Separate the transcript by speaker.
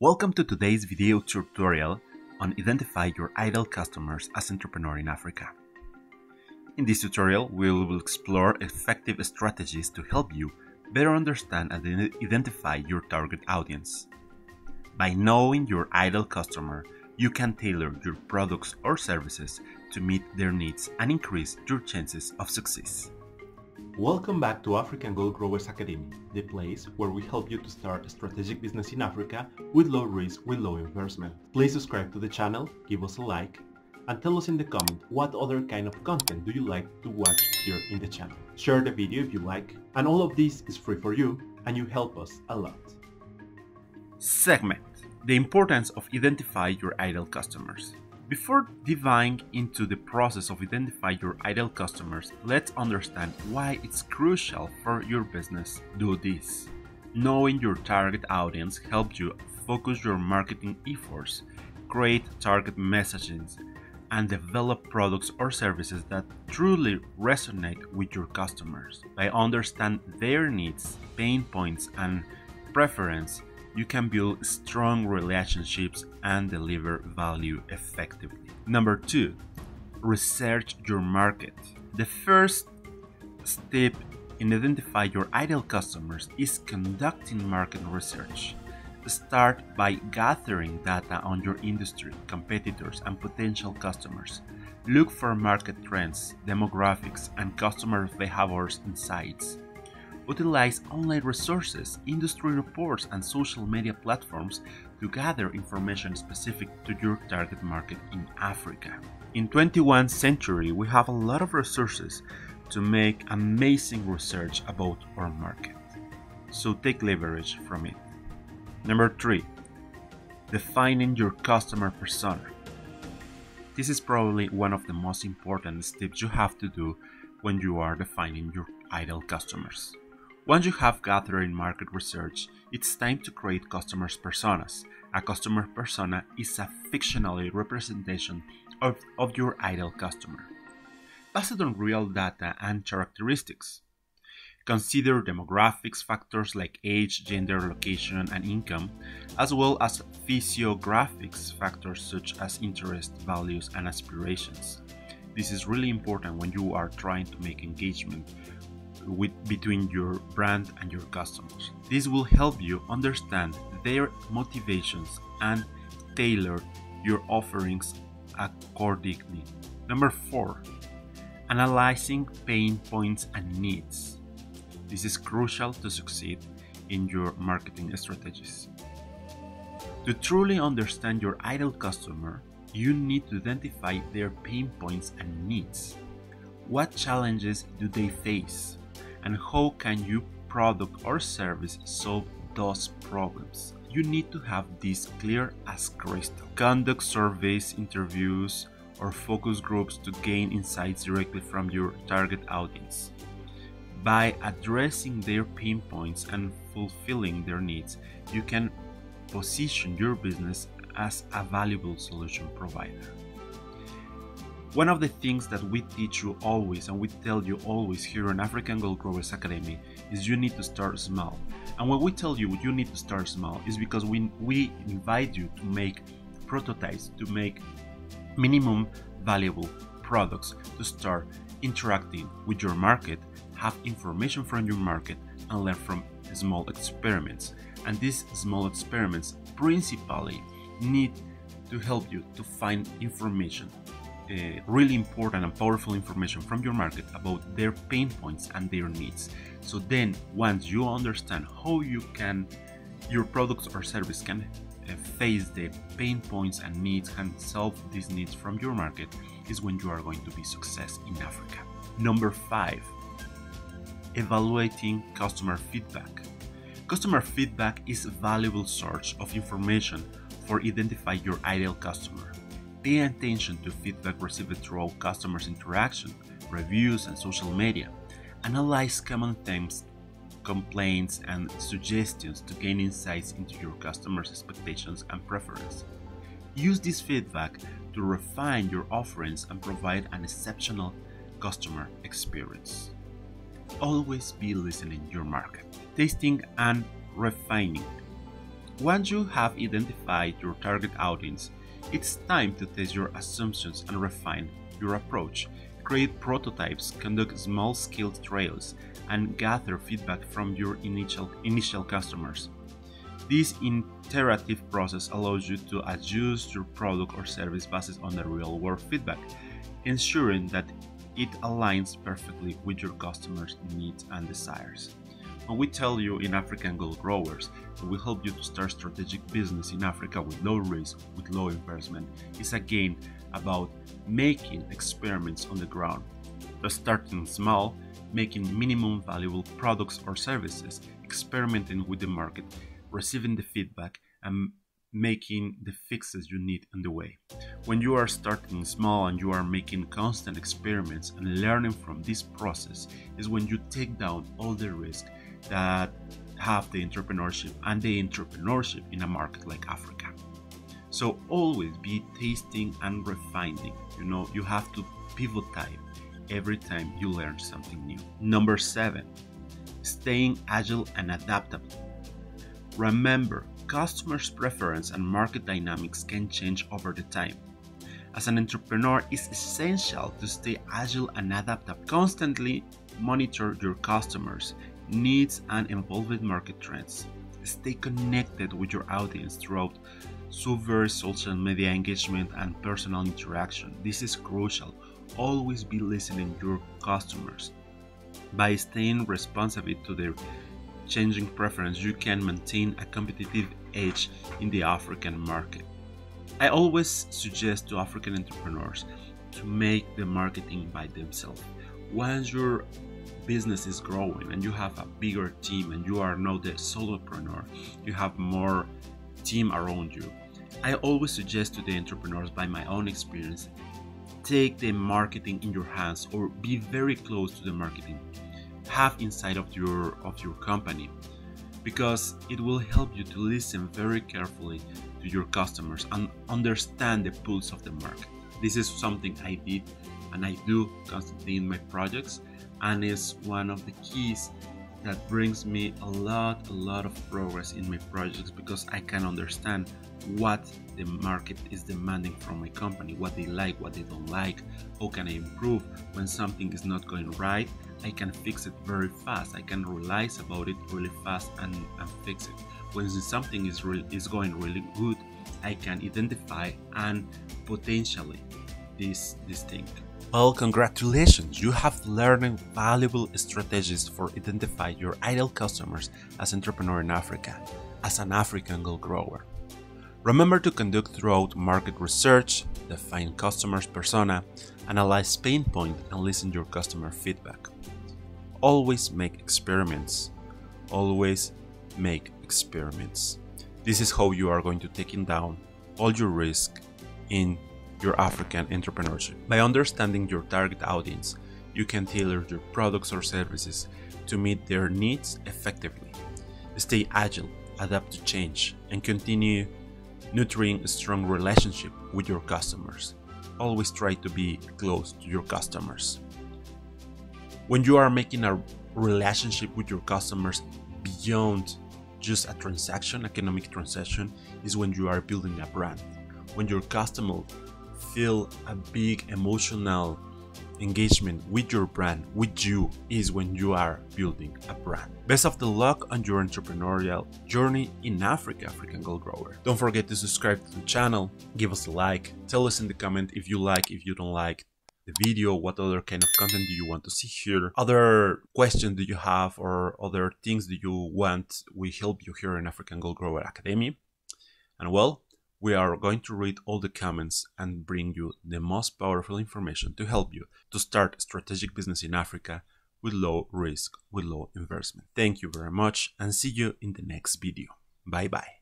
Speaker 1: Welcome to today's video tutorial on identify your ideal customers as entrepreneur in Africa. In this tutorial, we will explore effective strategies to help you better understand and identify your target audience. By knowing your ideal customer, you can tailor your products or services to meet their needs and increase your chances of success.
Speaker 2: Welcome back to African Gold Growers Academy, the place where we help you to start a strategic business in Africa with low risk, with low investment. Please subscribe to the channel, give us a like, and tell us in the comment what other kind of content do you like to watch here in the channel. Share the video if you like, and all of this is free for you, and you help us a lot.
Speaker 1: Segment: the importance of identify your ideal customers. Before diving into the process of identifying your ideal customers, let's understand why it's crucial for your business to do this. Knowing your target audience helps you focus your marketing efforts, create target messages, and develop products or services that truly resonate with your customers. By understanding their needs, pain points, and preferences, you can build strong relationships and deliver value effectively. Number 2, research your market. The first step in identifying your ideal customers is conducting market research. Start by gathering data on your industry, competitors, and potential customers. Look for market trends, demographics, and customer behaviors insights. Utilize online resources, industry reports, and social media platforms to gather information specific to your target market in Africa. In 21st century, we have a lot of resources to make amazing research about our market. So take leverage from it. Number 3, defining your customer persona. This is probably one of the most important steps you have to do when you are defining your ideal customers. Once you have gathered market research, it's time to create customer personas. A customer persona is a fictional representation of your ideal customer, based on real data and characteristics. Consider demographics factors like age, gender, location, and income, as well as physiographics factors such as interests, values, and aspirations. This is really important when you are trying to make engagement between your brand and your customers. This will help you understand their motivations and tailor your offerings accordingly. Number 4, analyzing pain points and needs. This is crucial to succeed in your marketing strategies. To truly understand your ideal customer, you need to identify their pain points and needs. What challenges do they face? And how can your product or service solve those problems? You need to have this clear as crystal. Conduct surveys, interviews, or focus groups to gain insights directly from your target audience. By addressing their pain points and fulfilling their needs, you can position your business as a valuable solution provider. One of the things that we teach you always and we tell you always here in African Gold Growers Academy is you need to start small. And when we tell you you need to start small is because we invite you to make prototypes, to make minimum valuable products, to start interacting with your market, have information from your market, and learn from small experiments. And these small experiments principally need to help you to find information, really important and powerful information from your market about their pain points and their needs. So then once you understand how your products or service can face the pain points and needs and solve these needs from your market, is when you are going to be success in Africa. Number 5, evaluating customer feedback. Customer feedback is a valuable source of information for identifying your ideal customer. Pay attention to feedback received through customers' interaction, reviews, and social media. Analyze common themes, complaints, and suggestions to gain insights into your customers' expectations and preferences. Use this feedback to refine your offerings and provide an exceptional customer experience. Always be listening to your market. Tasting and refining. Once you have identified your target audience, it's time to test your assumptions and refine your approach. Create prototypes, conduct small-scale trials, and gather feedback from your initial customers. This iterative process allows you to adjust your product or service based on the real-world feedback, ensuring that it aligns perfectly with your customers' needs and desires. When we tell you in African Gold Growers that we help you to start strategic business in Africa with low risk, with low investment, it's again about making experiments on the ground. Starting small, making minimum valuable products or services, experimenting with the market, receiving the feedback, and making the fixes you need on the way. When you are starting small and you are making constant experiments and learning from this process is when you take down all the risk that have the entrepreneurship in a market like Africa. So always be tasting and refining. You have to pivot time every time you learn something new. Number 7, staying agile and adaptable. Remember, customers' preference and market dynamics can change over the time. As an entrepreneur, it's essential to stay agile and adaptable. Constantly monitor your customers' needs and evolving market trends. Stay connected with your audience throughout severe social media engagement and personal interaction. This is crucial. Always be listening to your customers. By staying responsive to their changing preference, you can maintain a competitive edge in the African market. I always suggest to African entrepreneurs to make the marketing by themselves. Once your business is growing and you have a bigger team and you are now the solopreneur, you have more team around you. I always suggest to the entrepreneurs, by my own experience, take the marketing in your hands or be very close to the marketing. Have inside of your company, because it will help you to listen very carefully to your customers and understand the pulse of the market. This is something I did and I do constantly in my projects, and is one of the keys that brings me a lot of progress in my projects, because I can understand what the market is demanding from my company, what they like, what they don't like, how can I improve. When something is not going right, I can fix it very fast. I can realize about it really fast and fix it. When something is going really good, I can identify and potentially this thing. Well, congratulations! You have learned valuable strategies for identify your ideal customers as entrepreneur in Africa, as an African Gold Grower. Remember to conduct thorough market research, define customers' persona, analyze pain point, and listen to your customer feedback. Always make experiments. Always make experiments. This is how you are going to take down all your risk in your African entrepreneurship. By understanding your target audience, you can tailor your products or services to meet their needs effectively. Stay agile, adapt to change, and continue nurturing a strong relationship with your customers. Always try to be close to your customers. When you are making a relationship with your customers beyond just a transaction, economic transaction, is when you are building a brand. When your customer feel a big emotional engagement with your brand, with you, is when you are building a brand. Best of the luck on your entrepreneurial journey in Africa, African Gold Grower. Don't forget to subscribe to the channel, give us a like, tell us in the comment if you like, if you don't like the video, what other kind of content do you want to see here, other questions do you have, or other things do you want we help you here in African Gold Grower Academy. And well, we are going to read all the comments and bring you the most powerful information to help you to start strategic business in Africa with low risk, with low investment. Thank you very much and see you in the next video. Bye bye.